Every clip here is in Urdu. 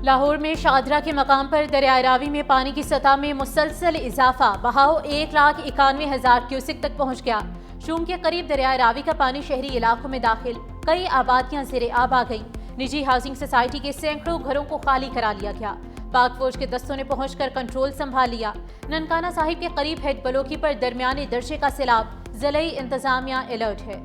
لاہور میں شادرہ کے مقام پر دریائے راوی میں پانی کی سطح میں مسلسل اضافہ، بہاؤ 1,91,000 کیوسک تک پہنچ گیا۔ شوم کے قریب دریائے راوی کا پانی شہری علاقوں میں داخل، کئی آبادیاں زیر آب آ گئیں۔ نجی ہاؤسنگ سوسائٹی کے سینکڑوں گھروں کو خالی کرا لیا گیا۔ پاک فوج کے دستوں نے پہنچ کر کنٹرول سنبھال لیا۔ ننکانہ صاحب کے قریب ہیڈ بلوکی پر درمیانے درجے کا سیلاب، ضلعی انتظامیہ الرٹ ہے۔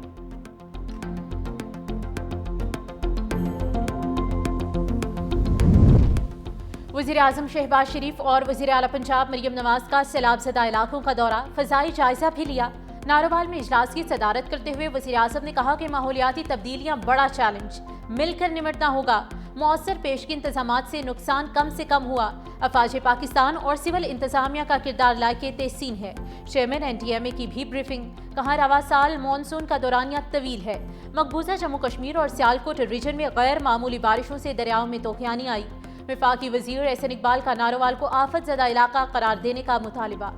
وزیراعظم شہباز شریف اور وزیر اعلیٰ پنجاب مریم نواز کا سیلاب زدہ علاقوں کا دورہ، فضائی جائزہ بھی لیا۔ ناروال میں اجلاس کی صدارت کرتے ہوئے وزیراعظم نے کہا کہ ماحولیاتی تبدیلیاں بڑا چیلنج، مل کر نمٹنا ہوگا۔ مؤثر پیشگی انتظامات سے نقصان کم سے کم ہوا۔ افواج پاکستان اور سول انتظامیہ کا کردار لائق تحسین ہے۔ چیئرمین NDMA کی بھی بریفنگ، کہا رواں سال مانسون کا دورانیہ طویل ہے۔ مقبوضہ جموں کشمیر اور سیالکوٹ ریجن میں غیر معمولی بارشوں سے دریاؤں میں طوفانی آئی۔ وفاقی وزیر احسن اقبال کا ناروال کو آفت زدہ علاقہ قرار دینے کا مطالبہ۔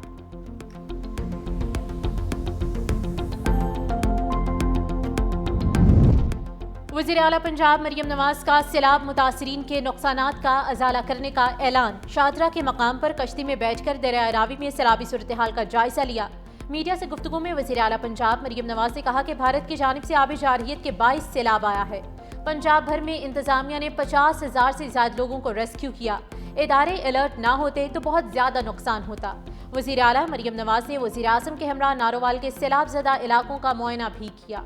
وزیر اعلیٰ پنجاب مریم نواز کا سیلاب متاثرین کے نقصانات کا ازالہ کرنے کا اعلان۔ شادرہ کے مقام پر کشتی میں بیٹھ کر دریائے راوی میں سیلابی صورتحال کا جائزہ لیا۔ میڈیا سے گفتگو میں وزیر اعلیٰ پنجاب مریم نواز نے کہا کہ بھارت کی جانب سے آبی جارحیت کے باعث سیلاب آیا ہے۔ پنجاب بھر میں انتظامیہ نے 50,000 سے زیادہ لوگوں کو ریسکیو کیا۔ ادارے الرٹ نہ ہوتے تو بہت زیادہ نقصان ہوتا۔ وزیر اعلیٰ مریم نواز نے وزیر اعظم کے ہمراہ ناروال کے سیلاب زدہ علاقوں کا معائنہ بھی کیا۔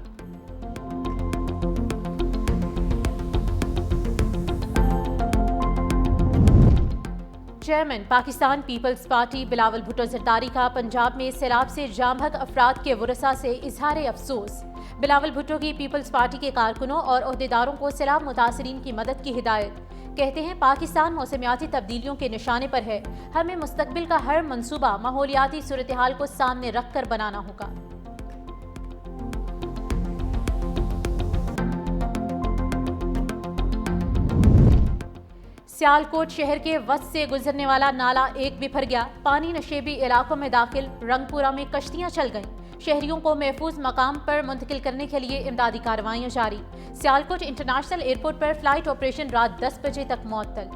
چیئرمین پاکستان پیپلز پارٹی بلاول بھٹو زرداری کا پنجاب میں سیلاب سے جاں بحق افراد کے ورثاء سے اظہار افسوس۔ بلاول بھٹو کی پیپلز پارٹی کے کارکنوں اور عہدیداروں کو سیلاب متاثرین کی مدد کی ہدایت۔ کہتے ہیں پاکستان موسمیاتی تبدیلیوں کے نشانے پر ہے، ہمیں مستقبل کا ہر منصوبہ ماحولیاتی صورتحال کو سامنے رکھ کر بنانا ہوگا۔ سیالکوٹ شہر کے وسط سے گزرنے والا نالا ایک بفر گیا، پانی نشیبی علاقوں میں داخل، رنگ پورہ میں کشتیاں چل گئیں۔ شہریوں کو محفوظ مقام پر منتقل کرنے کے لیے امدادی کارروائیاں جاری۔ سیالکوٹ انٹرنیشنل ایئرپورٹ پر فلائٹ آپریشن رات 10 بجے تک معطل۔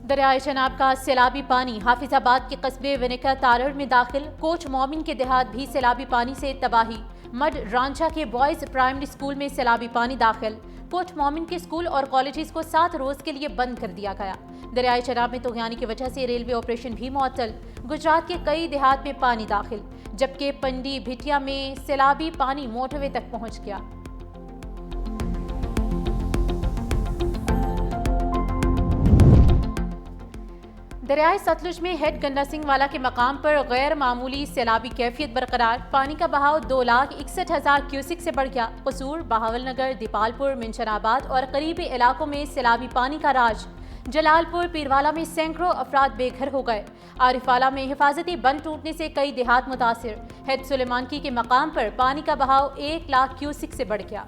دریائے چناب کا سیلابی پانی حافظ آباد کے قصبے ونکا تارڑ میں داخل، کوچ مومن کے دیہات بھی سیلابی پانی سے تباہی۔ مڈ رانچا کے بوائز پرائمری اسکول میں سیلابی پانی داخل، کوچ مومن کے اسکول اور کالجز کو 7 روز کے لیے بند کر دیا گیا۔ دریائے چناب میں طغیانی کی وجہ سے ریلوے آپریشن بھی معطل۔ گجرات کے کئی دیہات میں پانی داخل، جبکہ پنڈی بھٹیا میں سیلابی پانی موٹر وے تک پہنچ گیا۔ دریائے ستلج میں ہیڈ گنڈا سنگھ والا کے مقام پر غیر معمولی سیلابی کیفیت برقرار، پانی کا بہاؤ 2,61,000 کیوسک سے بڑھ گیا۔ قصور، بہاول نگر، دیپال پور، منشن آباد اور قریبی علاقوں میں سیلابی پانی کا راج۔ جلال پور، پیروالا میں سینکڑوں افراد بے گھر ہو گئے۔ عارف والا میں حفاظتی بند ٹوٹنے سے کئی دیہات متاثر۔ ہیڈ سلیمان کی کے مقام پر پانی کا بہاؤ 1,00,000 کیوسک سے بڑھ گیا۔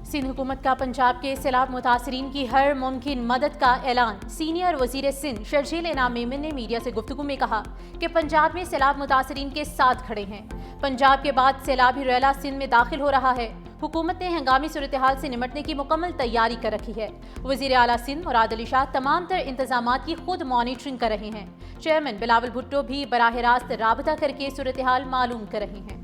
سندھ حکومت کا پنجاب کے سیلاب متاثرین کی ہر ممکن مدد کا اعلان۔ سینئر وزیر سندھ شرجیل انعام میمن نے میڈیا سے گفتگو میں کہا کہ پنجاب میں سیلاب متاثرین کے ساتھ کھڑے ہیں۔ پنجاب کے بعد سیلابی ریلا سندھ میں داخل ہو رہا ہے۔ حکومت نے ہنگامی صورتحال سے نمٹنے کی مکمل تیاری کر رکھی ہے۔ وزیر اعلیٰ سندھ مراد علی شاہ تمام تر انتظامات کی خود مانیٹرنگ کر رہے ہیں۔ چیئرمین بلاول بھٹو بھی براہ راست رابطہ کر کے صورتحال معلوم کر رہے ہیں۔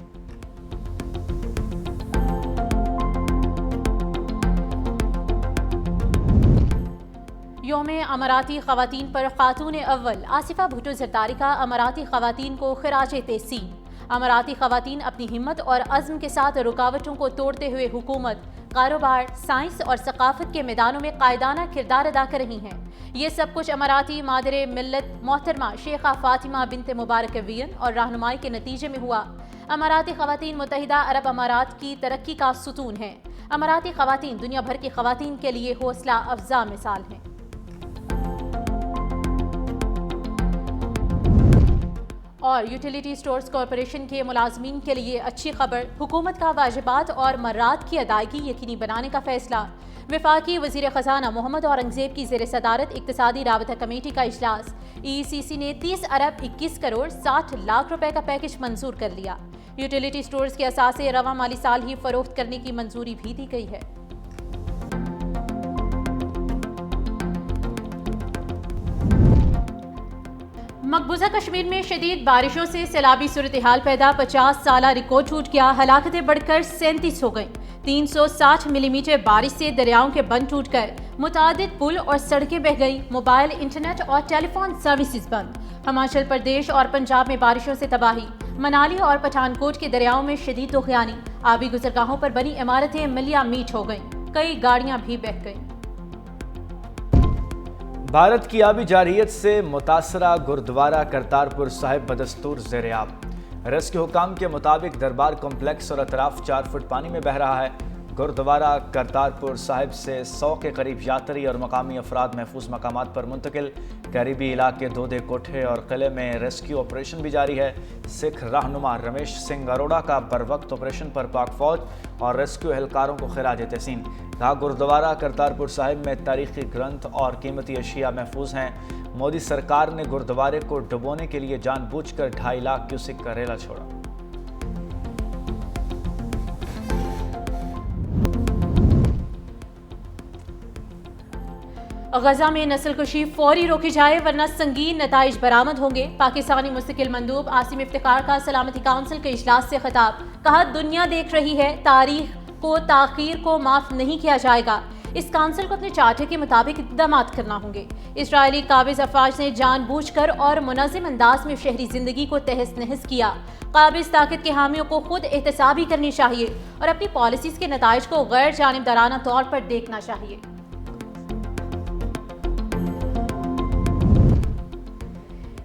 یوم اماراتی خواتین پر خاتون اول آصفہ بھٹو زرداری کا اماراتی خواتین کو خراج تحسین۔ اماراتی خواتین اپنی ہمت اور عزم کے ساتھ رکاوٹوں کو توڑتے ہوئے حکومت، کاروبار، سائنس اور ثقافت کے میدانوں میں قائدانہ کردار ادا کر رہی ہیں۔ یہ سب کچھ اماراتی مادر ملت محترمہ شیخہ فاطمہ بنت مبارک وین اور رہنمائی کے نتیجے میں ہوا۔ اماراتی خواتین متحدہ عرب امارات کی ترقی کا ستون ہیں۔ اماراتی خواتین دنیا بھر کی خواتین کے لیے حوصلہ افزا مثال ہیں۔ اور یوٹیلیٹی سٹورز کارپوریشن کے ملازمین کے لیے اچھی خبر، حکومت کا واجبات اور مراد کی ادائیگی یقینی بنانے کا فیصلہ۔ وفاقی وزیر خزانہ محمد اورنگزیب کی زیر صدارت اقتصادی رابطہ کمیٹی کا اجلاس۔ EECC نے 30 ارب 21 کروڑ 60 لاکھ روپے کا پیکج منظور کر لیا۔ یوٹیلیٹی سٹورز کے اثاثے رواں مالی سال ہی فروخت کرنے کی منظوری بھی دی گئی ہے۔ مقبوضہ کشمیر میں شدید بارشوں سے سیلابی صورتحال پیدا، 50 سالہ ریکارڈ ٹوٹ گیا، ہلاکتیں بڑھ کر 37 ہو گئیں۔ 360 ملی میٹر بارش سے دریاؤں کے بند ٹوٹ کر متعدد پل اور سڑکیں بہہ گئی، موبائل انٹرنیٹ اور ٹیلی فون سروسز بند۔ ہماچل پردیش اور پنجاب میں بارشوں سے تباہی، منالی اور پٹھان کوٹ کے دریاؤں میں شدید طوفانی، آبی گزرگاہوں پر بنی عمارتیں ملیاں میٹ ہو گئیں، کئی گاڑیاں بھی بہہ گئیں۔ بھارت کی آبی جارحیت سے متاثرہ گردوارہ کرتارپور صاحب بدستور زیر آب۔ ریسکیو حکام کے مطابق دربار کمپلیکس اور اطراف 4 فٹ پانی میں بہہ رہا ہے۔ گردوارہ کرتارپور صاحب سے 100 کے قریب یاتری اور مقامی افراد محفوظ مقامات پر منتقل۔ قریبی علاقے دودھے کوٹھے اور قلعے میں ریسکیو آپریشن بھی جاری ہے۔ سکھ رہنما رمیش سنگھ اروڑا کا بروقت آپریشن پر پاک فوج اور ریسکیو اہلکاروں کو خراج تحسین۔ کہا گردوارہ کرتارپور صاحب میں تاریخی گرنتھ اور قیمتی اشیاء محفوظ ہیں۔ مودی سرکار نے گردوارے کو ڈبونے کے لیے جان بوجھ کر 2.5 لاکھ کیوسک کا ریلا چھوڑا۔ غزہ میں نسل کشی فوری روکی جائے ورنہ سنگین نتائج برآمد ہوں گے۔ پاکستانی مستقل مندوب عاصم افتخار کا سلامتی کونسل کے اجلاس سے خطاب، کہا دنیا دیکھ رہی ہے، تاریخ کو تاخیر کو معاف نہیں کیا جائے گا۔ اس کونسل کو اپنے چارٹر کے مطابق اقدامات کرنا ہوں گے۔ اسرائیلی قابض افواج نے جان بوجھ کر اور منظم انداز میں شہری زندگی کو تہس نہس کیا۔ قابض طاقت کے حامیوں کو خود احتسابی کرنی چاہیے اور اپنی پالیسیز کے نتائج کو غیر جانبدارانہ طور پر دیکھنا چاہیے۔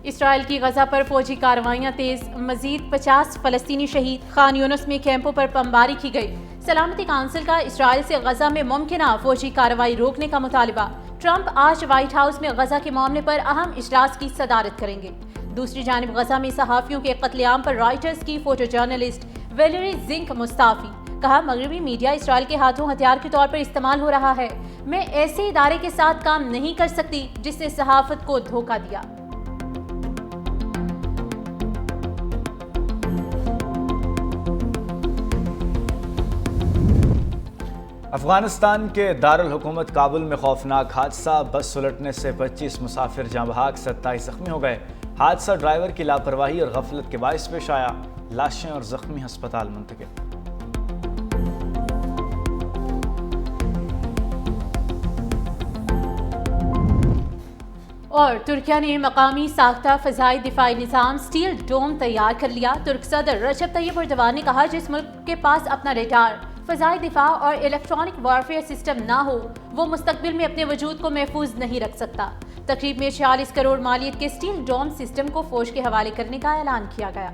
اسرائیل کی غزہ پر فوجی کارروائیاں تیز، مزید 50 فلسطینی شہید، خان یونس میں کیمپوں پر بمباری کی گئی۔ سلامتی کونسل کا اسرائیل سے غزہ میں ممکنہ فوجی کارروائی روکنے کا مطالبہ۔ ٹرمپ آج وائٹ ہاؤس میں غزہ کے معاملے پر اہم اجلاس کی صدارت کریں گے۔ دوسری جانب غزہ میں صحافیوں کے قتل عام پر رائٹرز کی فوٹو جرنلسٹ ویلیری زنک مستعفی، کہا مغربی میڈیا اسرائیل کے ہاتھوں ہتھیار کے طور پر استعمال ہو رہا ہے۔ میں ایسے ادارے کے ساتھ کام نہیں کر سکتی جس نے صحافت کو دھوکہ دیا۔ افغانستان کے دارالحکومت کابل میں خوفناک حادثہ، بس الٹنے سے 25 مسافر جاں بحق، 27 زخمی ہو گئے۔ حادثہ ڈرائیور کی لاپرواہی اور غفلت کے باعث پیش آیا، لاشیں اور زخمی ہسپتال منتقل۔ اور ترکیہ نے مقامی ساختہ فضائی دفاعی نظام سٹیل ڈوم تیار کر لیا۔ ترک صدر رجب طیب اردوان نے کہا جس ملک کے پاس اپنا ریڈار، فضائی دفاع اور الیکٹرانک وارفیئر سسٹم نہ ہو وہ مستقبل میں اپنے وجود کو محفوظ نہیں رکھ سکتا۔ تقریب میں 46 کروڑ مالیت کے سٹیل ڈوم سسٹم کو فوج کے حوالے کرنے کا اعلان کیا گیا۔